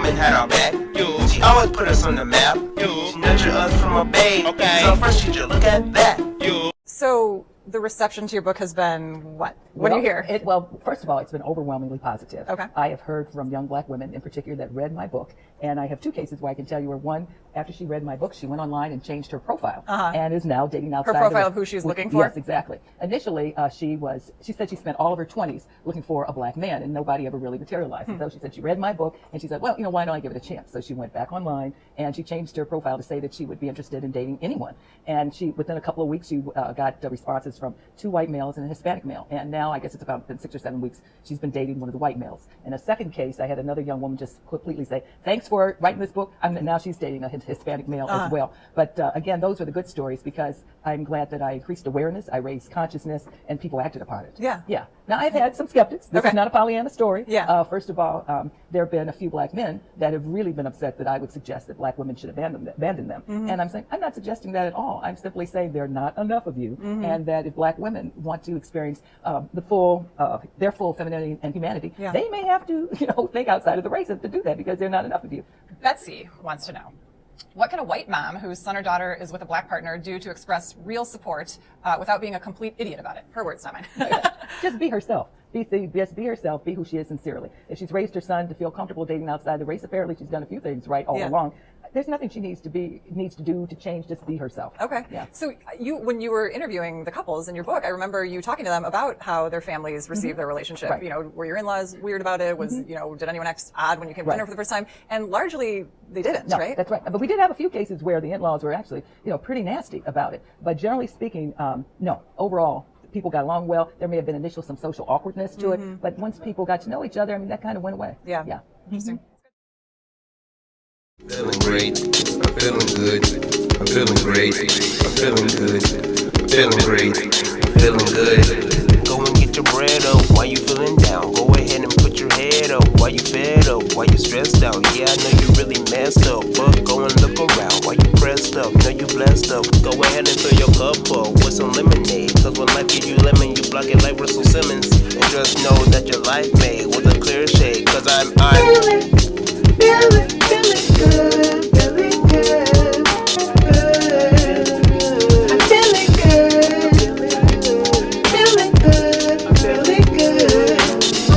woman had our back. She always put us on the map. She nurtured us from a babe. So first teacher, look at that. So the reception to your book has been what? What do you hear? Well, first of all, it's been overwhelmingly positive. Okay. I have heard from young black women in particular that read my book, and I have two cases where I can tell you where one, after she read my book, she went online and changed her profile and is now dating outside. Her profile of who she's looking for? Yes, exactly. Initially, she said she spent all of her 20s looking for a black man, and nobody ever really materialized. So she said she read my book, and she said, well, why don't I give it a chance? So she went back online, and she changed her profile to say that she would be interested in dating anyone. And within a couple of weeks, she got responses from 2 white males and a Hispanic male. And now, I guess it's about been 6 or 7 weeks, she's been dating one of the white males. In a second case, I had another young woman just completely say, thanks for writing this book. Now she's dating a Hispanic male as well. But again, those were the good stories because I'm glad that I increased awareness, I raised consciousness, and people acted upon it. Yeah. Yeah. Now, I've had some skeptics. This is not a Pollyanna story. Yeah. First of all, there have been a few black men that have really been upset that I would suggest that black women should abandon them. And I'm saying, I'm not suggesting that at all. I'm simply saying there are not enough of you, and that if black women want to experience their full femininity and humanity, they may have to, think outside of the race to do that because there are not enough of you. Betsy wants to know, what can a white mom whose son or daughter is with a black partner do to express real support without being a complete idiot about it? Her words, not mine. Just be herself. Just be herself. Be who she is sincerely. If she's raised her son to feel comfortable dating outside the race, apparently she's done a few things right all along. There's nothing she needs to do to change. Just be herself. Okay. Yeah. So when you were interviewing the couples in your book, I remember you talking to them about how their families received their relationship. Right. Were your in-laws weird about it? Was did anyone act odd when you came to dinner for the first time? And largely they didn't. No, right? That's right. But we did have a few cases where the in-laws were actually pretty nasty about it. But generally speaking, no. Overall, people got along well. There may have been some social awkwardness to it, but once people got to know each other, that kind of went away. Yeah. Yeah. Interesting. Feeling great, I'm feeling good, I'm feeling great, I'm feeling good, I'm feeling great, I'm feeling good. Go and get your bread up while you feeling down. Go ahead and put your head up while you fed up, while you stressed out. Yeah, I know you really messed up, but go and look around while you pressed up. Know you blessed up. Go ahead and fill your cup up with some lemonade. Cause when life gives you lemon, you block it like Russell Simmons. And just know that your life made with a clear shade. Cause I'm feeling good, feeling good, I'm feeling good, feeling good, I'm feeling good, I'm feeling good, feeling good,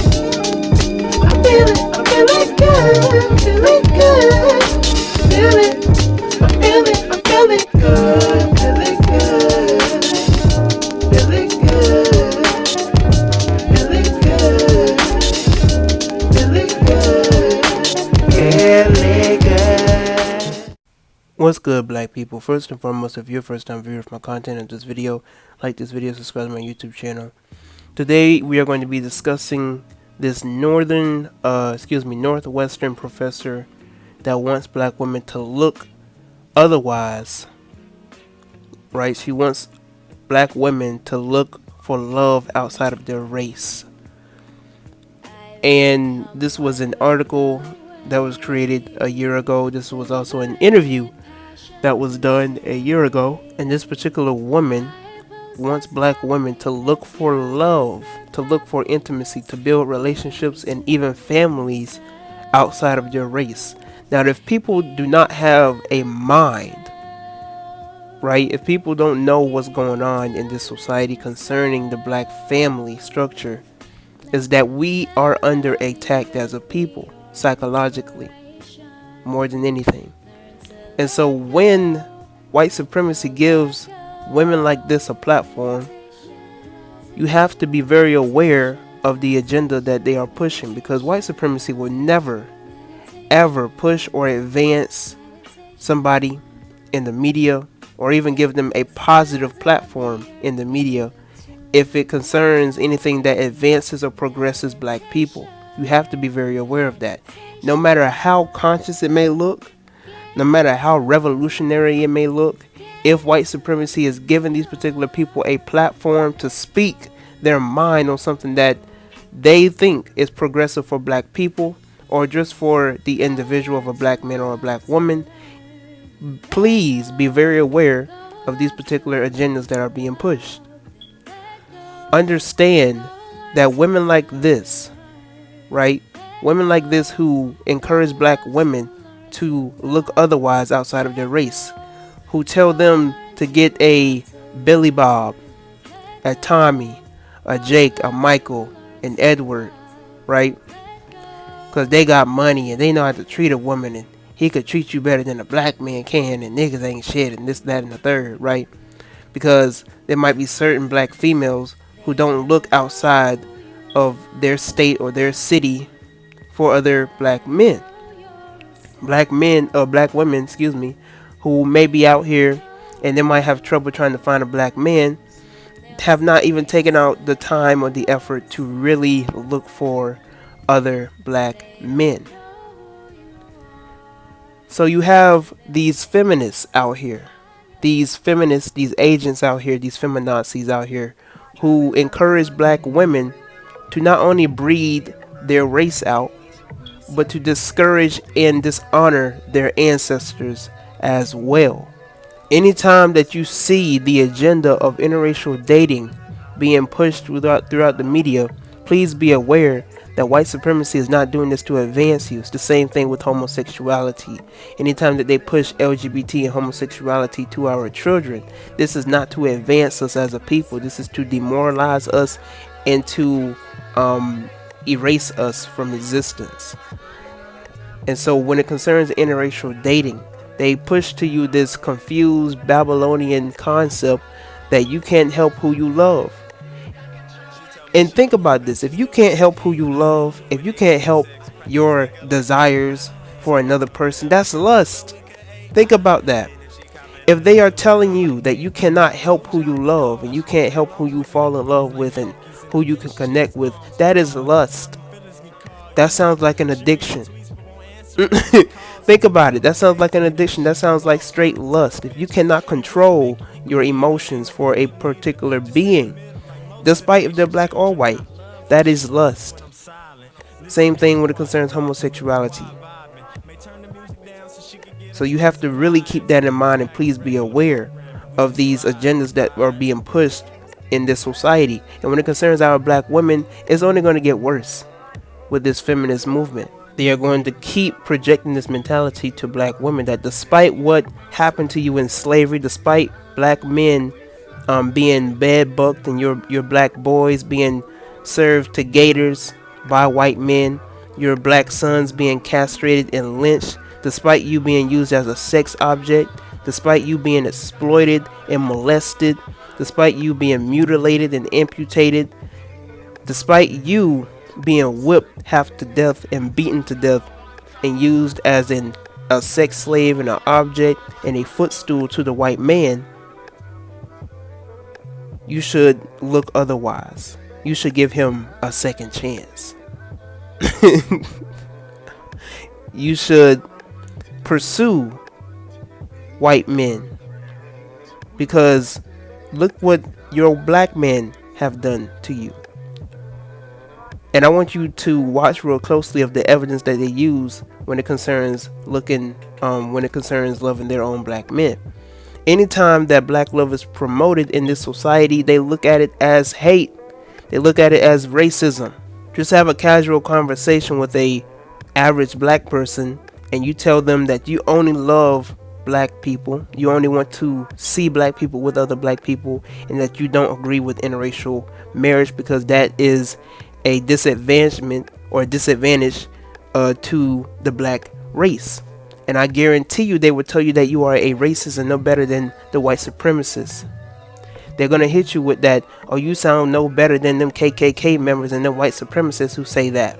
I'm feeling good, feeling good, feeling good, feeling good, feeling good. What's good, black people? First and foremost, if you're a first time viewer of my content of this video, like this video, subscribe to my YouTube channel. Today we are going to be discussing this northwestern professor that wants black women to look otherwise. Right? She wants black women to look for love outside of their race. And this was an article that was created a year ago. This was also an interview that was done a year ago. And this particular woman wants black women to look for love, to look for intimacy, to build relationships and even families outside of their race. Now, if people do not have a mind, right, if people don't know what's going on in this society concerning the black family structure, is that we are under attack as a people, psychologically, more than anything. And so when white supremacy gives women like this a platform, you have to be very aware of the agenda that they are pushing, because white supremacy will never, ever push or advance somebody in the media or even give them a positive platform in the media if it concerns anything that advances or progresses black people. You have to be very aware of that. No matter how conscious it may look, no matter how revolutionary it may look, if white supremacy is giving these particular people a platform to speak their mind on something that they think is progressive for black people, or just for the individual of a black man or a black woman, please be very aware of these particular agendas that are being pushed. Understand that women like this, right, Women like this who encourage black women to look otherwise outside of their race, who tell them to get a Billy Bob, a Tommy, a Jake, a Michael, an Edward, right? Because they got money and they know how to treat a woman, and he could treat you better than a black man can, and niggas ain't shit, and this, that, and the third, right? Because there might be certain black females who don't look outside of their state or their city for other black men. Black men, or black women, excuse me, who may be out here and they might have trouble trying to find a black man, have not even taken out the time or the effort to really look for other black men. So you have these feminists out here, these feminists, these agents out here, these feminazis out here who encourage black women to not only breed their race out, but to discourage and dishonor their ancestors as well. Anytime that you see the agenda of interracial dating being pushed throughout the media, please be aware that white supremacy is not doing this to advance you. It's the same thing with homosexuality. Anytime that they push LGBT and homosexuality to our children, this is not to advance us as a people. This is to demoralize us and to erase us from existence. And so when it concerns interracial dating, they push to you this confused Babylonian concept that you can't help who you love. And think about this. If you can't help who you love, if you can't help your desires for another person, that's lust. Think about that. If they are telling you that you cannot help who you love and you can't help who you fall in love with and who you can connect with, that is lust. That sounds like an addiction. Think about it. That sounds like an addiction. That sounds like straight lust. If you cannot control your emotions for a particular being, despite if they're black or white, that is lust. Same thing when it concerns homosexuality. So you have to really keep that in mind, and please be aware of these agendas that are being pushed in this society. And when it concerns our black women, it's only going to get worse with this feminist movement. They are going to keep projecting this mentality to black women that despite what happened to you in slavery, despite black men being bed bucked and your black boys being served to gators by white men, your black sons being castrated and lynched, despite you being used as a sex object, despite you being exploited and molested, despite you being mutilated and amputated, despite you being whipped half to death and beaten to death and used as a sex slave and an object and a footstool to the white man, you should look otherwise. You should give him a second chance. You should pursue white men, because look what your black men have done to you. And I want you to watch real closely of the evidence that they use when it concerns when it concerns loving their own black men. Anytime that black love is promoted in this society, they look at it as hate. They look at it as racism. Just have a casual conversation with a average black person and you tell them that you only love black people, you only want to see black people with other black people, and that you don't agree with interracial marriage because that is a disadvantage to the black race. And I guarantee you they will tell you that you are a racist and no better than the white supremacists. They're going to hit you with that, oh, you sound no better than them KKK members and them white supremacists who say that,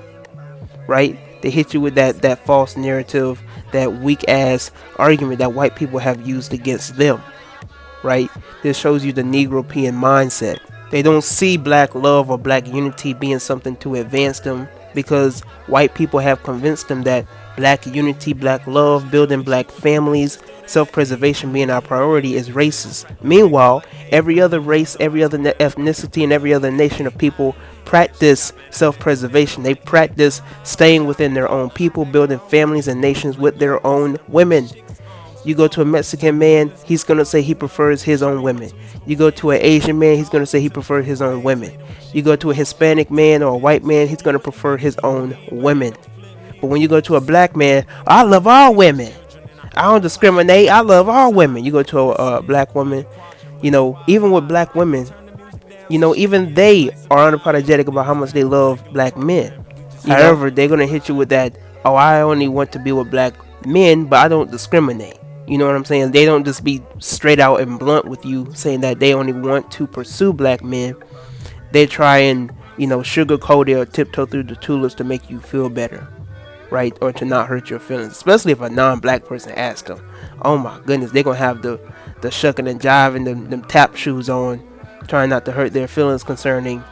right? They hit you with that false narrative, that weak ass argument that white people have used against them, right? This shows you the Negropean mindset. They don't see black love or black unity being something to advance them because white people have convinced them that black unity, black love, building black families, self-preservation being our priority is racist. Meanwhile, every other race, every other ethnicity, and every other nation of people practice self-preservation. They practice staying within their own people, building families and nations with their own women. You go to a Mexican man, he's going to say he prefers his own women. You go to an Asian man, he's going to say he prefers his own women. You go to a Hispanic man or a white man, he's going to prefer his own women. But when you go to a black man, I love all women. I don't discriminate. I love all women. You go to a black woman, even with black women, even they are unapologetic about how much they love black men. However, they're gonna hit you with that. Oh, I only want to be with black men, but I don't discriminate. You know what I'm saying? They don't just be straight out and blunt with you saying that they only want to pursue black men. They try and sugarcoat it or tiptoe through the tulips to make you feel better, right? Or to not hurt your feelings, especially if a non-black person asks them. Oh my goodness, they're gonna have the shucking and jiving, them tap shoes on, trying not to hurt their feelings concerning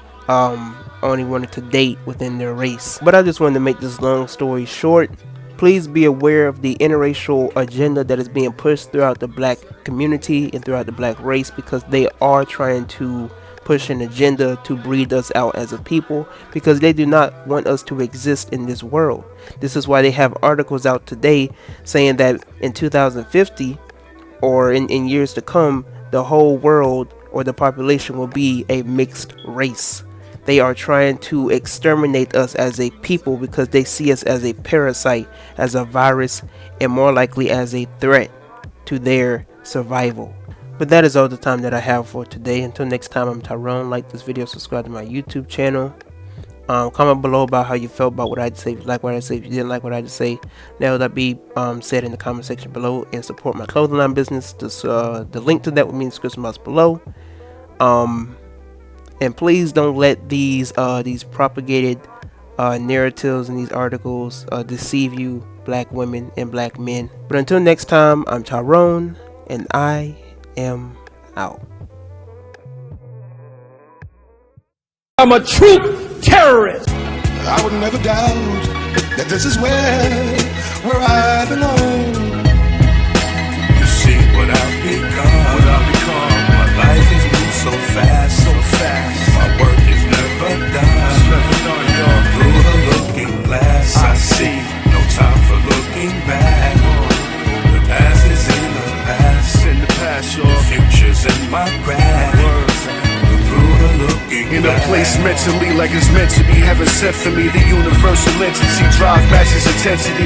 only wanting to date within their race. But I just wanted to make this long story short. Please be aware of the interracial agenda that is being pushed throughout the black community and throughout the black race, because they are trying to push an agenda to breed us out as a people, because they do not want us to exist in this world. This is why they have articles out today saying that in 2050 or in years to come, the whole world or the population will be a mixed race. They are trying to exterminate us as a people because they see us as a parasite, as a virus, and more likely as a threat to their survival. But that is all the time that I have for today. Until next time, I'm Tyrone. Like this video, subscribe to my YouTube channel. Comment below about how you felt about what I had to say. If you like what I say, if you didn't like what I had to say, that be said in the comment section below. And support my clothing line business. The link to that will be in the description box below. And please don't let these propagated narratives and these articles deceive you, black women and black men. But until next time, I'm Tyrone, and I am out. I'm a true terrorist. I would never doubt that this is where I belong. You see what I've become. My life has moved so fast, My work is never done. Through the looking glass, I see no time for looking back. The past is in the past, the future's in my grasp. Through the looking In a glass. place mentally like it's meant to be. Heaven sent for me. The universal entity drive matches intensity.